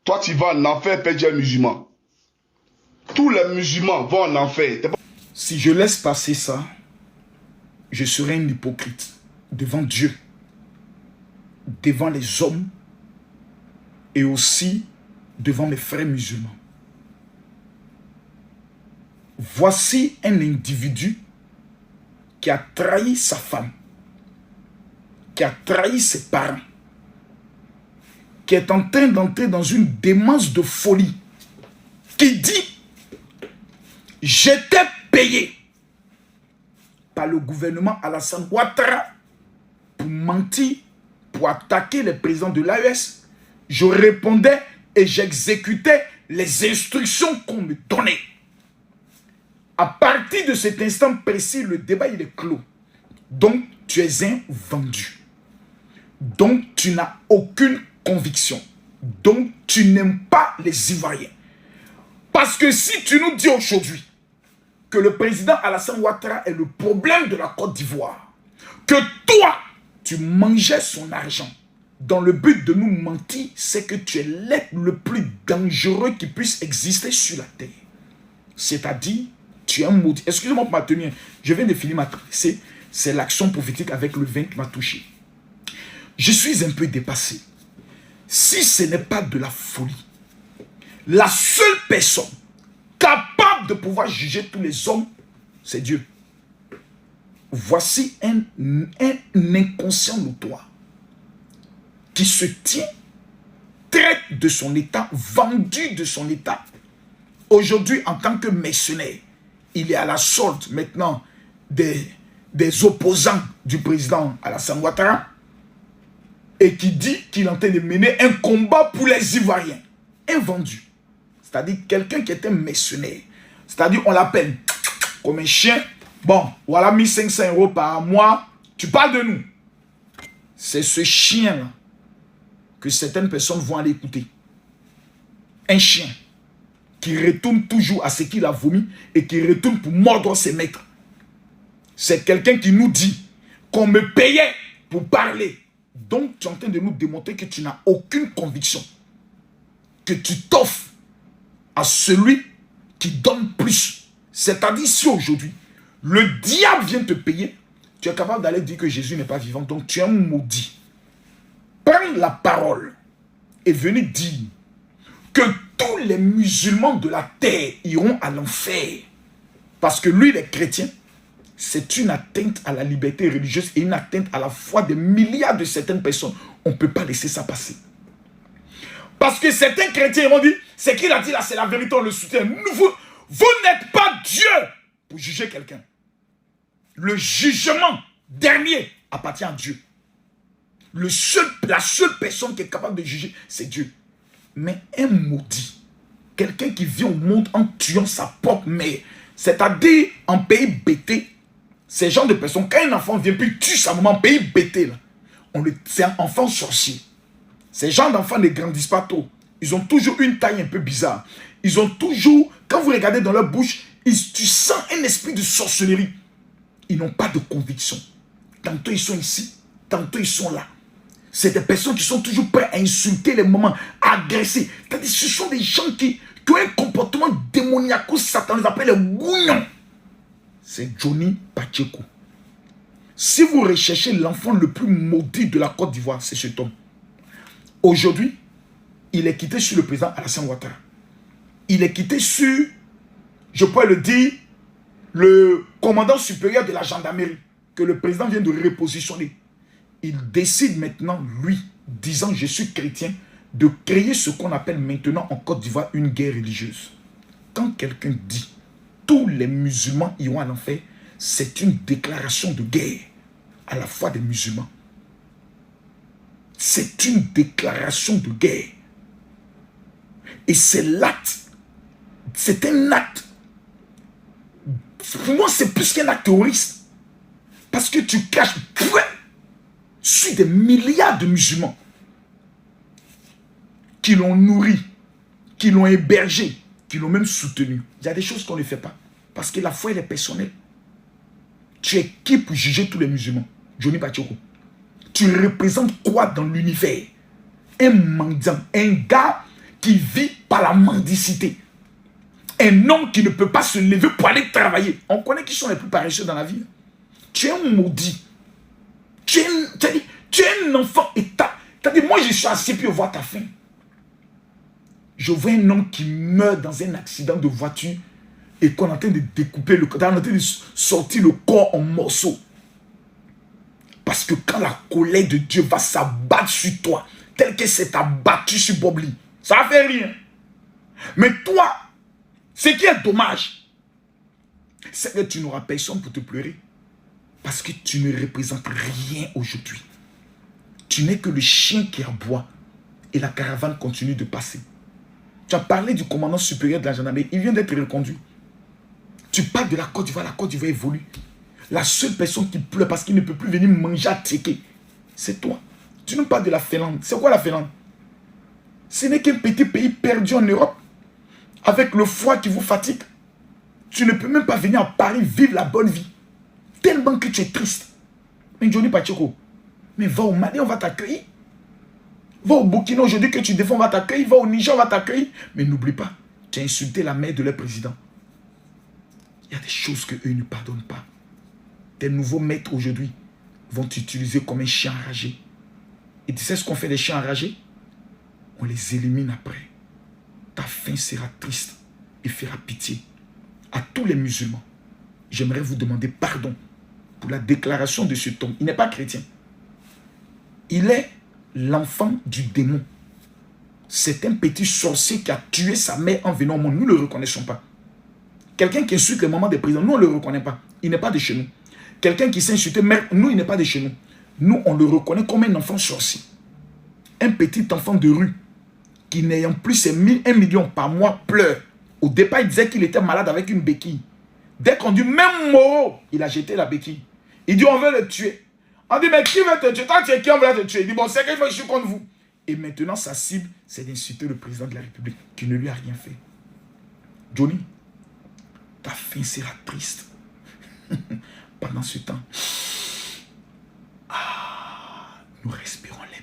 Toi, tu vas en enfer, père Dieu musulman. Tous les musulmans vont en enfer. Si je laisse passer ça, je serai un hypocrite devant Dieu, devant les hommes et aussi devant mes frères musulmans. Voici un individu qui a trahi sa femme, qui a trahi ses parents, qui est en train d'entrer dans une démence de folie, qui dit « J'étais payé par le gouvernement Alassane Ouattara pour mentir, pour attaquer les présidents de l'AES. Je répondais et j'exécutais les instructions qu'on me donnait. » À partir de cet instant précis, le débat il est clos. Donc, tu es un vendu. Donc, tu n'as aucune conviction. Donc, tu n'aimes pas les Ivoiriens. Parce que si tu nous dis aujourd'hui que le président Alassane Ouattara est le problème de la Côte d'Ivoire, que toi, tu mangeais son argent dans le but de nous mentir, c'est que tu es l'être le plus dangereux qui puisse exister sur la terre. C'est-à-dire, tu es un maudit. Excusez-moi pour ma tenue. Je viens de finir ma traversée. C'est l'action prophétique avec le vin qui m'a touché. Je suis un peu dépassé. Si ce n'est pas de la folie, la seule personne capable de pouvoir juger tous les hommes, c'est Dieu. Voici un inconscient notoire qui se tient, traite de son état, vendu de son état. Aujourd'hui, en tant que mercenaire, il est à la solde maintenant des opposants du président Alassane Ouattara et qui dit qu'il est en train de mener un combat pour les Ivoiriens. Un vendu. C'est-à-dire quelqu'un qui est un mercenaire. C'est-à-dire on l'appelle comme un chien. Bon, voilà 1500 € par mois. Tu parles de nous. C'est ce chien-là que certaines personnes vont aller écouter. Un chien qui retourne toujours à ce qu'il a vomi et qui retourne pour mordre ses maîtres. C'est quelqu'un qui nous dit qu'on me payait pour parler. Donc, tu es en train de nous démontrer que tu n'as aucune conviction. Que tu t'offres à celui qui donne plus. C'est-à-dire, si aujourd'hui, le diable vient te payer, tu es capable d'aller dire que Jésus n'est pas vivant. Donc, tu es un maudit. Prends la parole et venez dire que tous les musulmans de la terre iront à l'enfer. Parce que lui, les chrétiens, c'est une atteinte à la liberté religieuse et une atteinte à la foi des milliards de certaines personnes. On ne peut pas laisser ça passer. Parce que certains chrétiens vont dire, c'est qu'il a dit là, c'est la vérité, on le soutient. Vous n'êtes pas Dieu pour juger quelqu'un. Le jugement dernier appartient à Dieu. La seule personne qui est capable de juger, c'est Dieu. Mais un maudit, quelqu'un qui vient au monde en tuant sa propre mère, c'est-à-dire en pays bêté, ces gens de personnes, quand un enfant vient puis tue sa maman en pays bêté, c'est un enfant sorcier. Ces gens d'enfants ne grandissent pas tôt. Ils ont toujours une taille un peu bizarre. Ils ont toujours, quand vous regardez dans leur bouche, tu sens un esprit de sorcellerie. Ils n'ont pas de conviction. Tantôt ils sont ici, tantôt ils sont là. C'est des personnes qui sont toujours prêtes à insulter les mamans, à agresser. C'est-à-dire, ce sont des gens qui ont un comportement démoniaco-satan. On les appelle les gougnons. C'est Johnny Pacheco. Si vous recherchez l'enfant le plus maudit de la Côte d'Ivoire, c'est cet homme. Aujourd'hui, il est quitté sur le président Alassane Ouattara. Il est quitté sur, je pourrais le dire, le commandant supérieur de la gendarmerie que le président vient de repositionner. Il décide maintenant, lui, disant je suis chrétien, de créer ce qu'on appelle maintenant en Côte d'Ivoire une guerre religieuse. Quand quelqu'un dit tous les musulmans iront à l'enfer, c'est une déclaration de guerre à la foi des musulmans. C'est une déclaration de guerre. Et c'est l'acte. C'est un acte. Pour moi, c'est plus qu'un acte terroriste. Parce que tu caches sur des milliards de musulmans qui l'ont nourri, qui l'ont hébergé, qui l'ont même soutenu. Il y a des choses qu'on ne fait pas. Parce que la foi, elle est personnelle. Tu es qui pour juger tous les musulmans? Johnny Pacheco. Tu représentes quoi dans l'univers? Un mendiant, un gars qui vit par la mendicité. Un homme qui ne peut pas se lever pour aller travailler. On connaît qui sont les plus paresseux dans la vie. Tu es un maudit. Tu es un enfant. Et t'as dit, moi je suis assis pour voir ta fin. Je vois un homme qui meurt dans un accident de voiture et qu'on est en train de découper le corps, on est en train de sortir le corps en morceaux. Parce que quand la colère de Dieu va s'abattre sur toi, tel que c'est abattu sur Bob Lee, ça ne fait rien. Mais toi, ce qui est dommage, c'est que tu n'auras personne pour te pleurer. Parce que tu ne représentes rien aujourd'hui. Tu n'es que le chien qui aboie et la caravane continue de passer. Tu as parlé du commandant supérieur de la gendarmerie, il vient d'être reconduit. Tu parles de la Côte d'Ivoire, la Côte d'Ivoire évolue. La seule personne qui pleure parce qu'il ne peut plus venir manger à Tchéké, c'est toi. Tu nous parles de la Finlande. C'est quoi la Finlande? Ce n'est qu'un petit pays perdu en Europe, avec le froid qui vous fatigue. Tu ne peux même pas venir à Paris vivre la bonne vie. Tellement que tu es triste. Mais Johnny Pacheco, mais va au Mali, on va t'accueillir. Va au Burkina aujourd'hui que tu défends, on va t'accueillir. Va au Niger, on va t'accueillir. Mais n'oublie pas, tu as insulté la mère de leur président. Il y a des choses qu'eux ne pardonnent pas. Tes nouveaux maîtres aujourd'hui vont t'utiliser comme un chien enragé. Et tu sais ce qu'on fait des chiens enragés? On les élimine après. Ta fin sera triste et fera pitié. À tous les musulmans, j'aimerais vous demander pardon pour la déclaration de cet homme. Il n'est pas chrétien. Il est l'enfant du démon. C'est un petit sorcier qui a tué sa mère en venant au monde. Nous ne le reconnaissons pas. Quelqu'un qui insulte les mamans des présidents, nous on ne le reconnaît pas. Il n'est pas de chez nous. Quelqu'un qui s'est insulté, mère, nous il n'est pas de chez nous. Nous on le reconnaît comme un enfant sorcier. Un petit enfant de rue qui n'ayant plus ses 1 million par mois pleure. Au départ il disait qu'il était malade avec une béquille. Dès qu'on dit même Moro, il a jeté la béquille. Il dit on veut le tuer. On dit mais qui veut te tuer? Toi tu es qui, on veut te tuer? Il dit bon c'est qu'il faut que je suis contre vous. Et maintenant sa cible c'est d'insulter le président de la République qui ne lui a rien fait. Johnny, ta fin sera triste. Pendant ce temps, nous respirons les